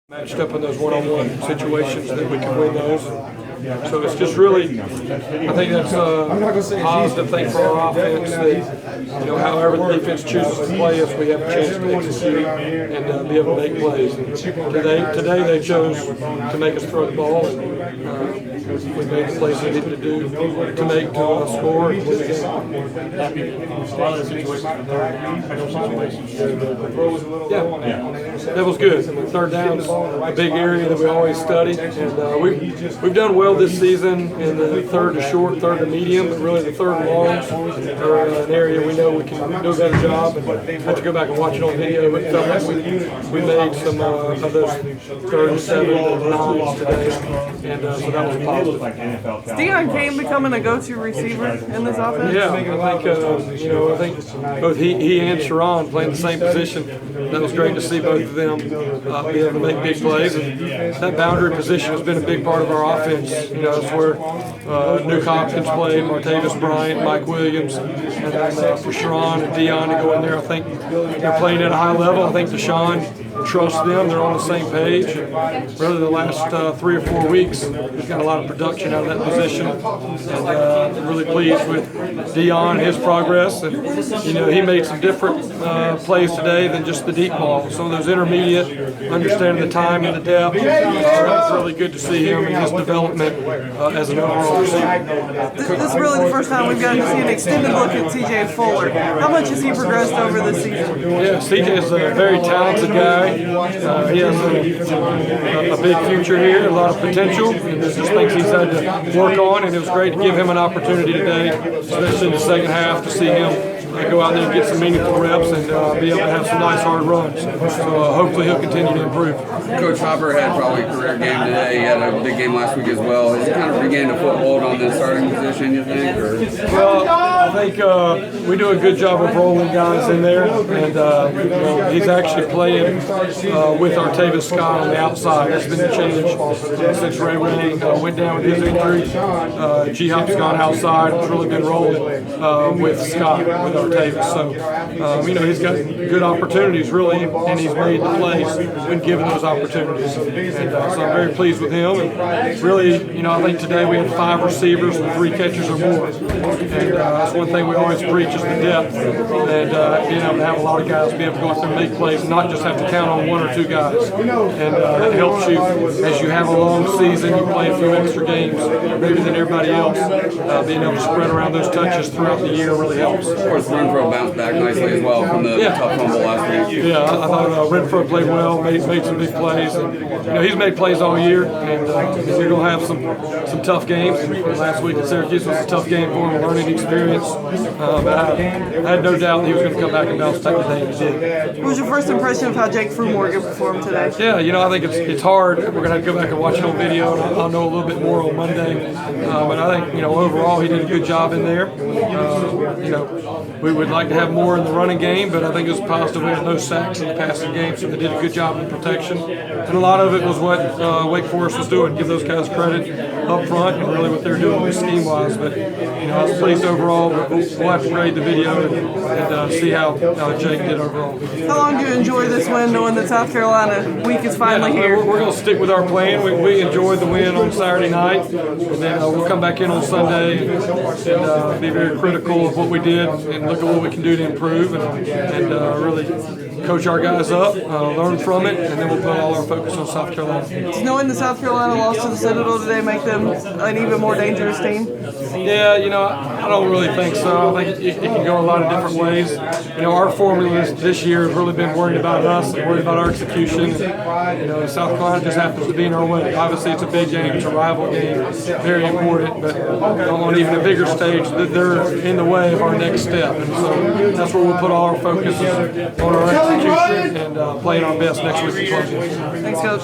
matched up in those one-on-one situations that we can win those. So it's just really, I think that's a positive thing for our offense that, however the defense chooses to play us, we have a chance to execute and be able to make plays. And today they chose to make us throw the ball, and we made the plays we needed to do to make to score and win the game. A lot of the situations Yeah, that was good. Third down's a big area that we always study, and we've done well this season in the third to short, third to medium, but really the third and longs are an area we know we can do a better job. And I have to go back and watch it on video, but it felt like we made some of those third and seven and nines today, and so that was positive. Is Deion Kane becoming a go-to receiver in this offense? Yeah, I think both he and Sharon playing the same position. That was great to see both of them be able to make big plays. And that boundary position has been a big part of our offense. It's where Nuke Hopkins played, Martavis Bryant, Mike Williams, and then for Sharon and Deion to go in there. I think they're playing at a high level. I think Deshaun trusts them. They're on the same page. Really, the last 3 or 4 weeks, we've got a lot of production out of that position, and I'm really pleased with Deion, his progress. And he made some different plays today than just the deep ball. Some of those intermediate, understanding the time and the depth. It was really good to see him and his development as an overall receiver. This is really the first time we've gotten to see an extended look at TJ Fuller. How much has he progressed over this season? Yeah, CJ is a very talented guy. He has a big future here, a lot of potential, and there's just things he's had to work on, and it was great to give him an opportunity today, especially in the second half, to see him go out there and get some meaningful reps and be able to have some nice hard runs. So hopefully he'll continue to improve. Coach Hopper had probably a career game today. He had a big game last week as well. Has he kind of regained a foothold on the starting position, you think? Or? Well, I think we do a good job of rolling guys in there, and he's actually playing with Artavis Scott on the outside. That's been the change since Ray went down with his injury. G-Hop's gone outside. It's really been rolling with Scott, with Artavis. So, he's got good opportunities, really, and he's made the plays when given those opportunities. And so I'm very pleased with him. And really, I think today we had 5 receivers and 3 catches or more. And that's one thing we always preach is the depth. And being able to have a lot of guys be able to go out there and make plays and not just have to count on 1 or 2 guys. And that helps you as you have a long season, you play a few extra games, maybe than everybody else. Being able to spread around those touches throughout the year really helps. Of course, Renfro bounced back nicely as well from the tough fumble last week. Yeah, I thought Renfro played well, made some big plays. And, he's made plays all year, and you're going to have some tough games. Last week at Syracuse was a tough game for him, a learning experience. But I had no doubt that he was going to come back and bounce back today, and he did. What was your first impression of how Jake Fruimorgan performed today? Yeah, I think it's hard. We're going to have to go back and watch it on video, and I'll know a little bit more on Monday. But I think, overall he did a good job in there. We would like to have more in the running game, but I think it was positive. We had no sacks in the passing game, so they did a good job in protection. And a lot of it was what Wake Forest was doing. Give those guys credit up front and really what they're doing scheme-wise. But, I was pleased overall. We'll have to grade the video and see how Jake did overall. How long do you enjoy this win, knowing that South Carolina week is finally here? We're going to stick with our plan. We enjoyed the win on Saturday night, and then we'll come back in on Sunday and be very critical of what we did and look at what we can do to improve and really coach our guys up, learn from it, and then we'll put all our focus on South Carolina. Does knowing the South Carolina loss to the Citadel today make them an even more dangerous team? Yeah, I don't really think so. I think it can go a lot of different ways. Our formula this year has really been worried about us and worried about our execution. South Carolina just happens to be in our way. Obviously, it's a big game, it's a rival game, very important, but on even a bigger stage, they're in the way of our next step. And so that's where we'll put all our focus on our execution and playing our best next week in Clemson. Thanks, Coach.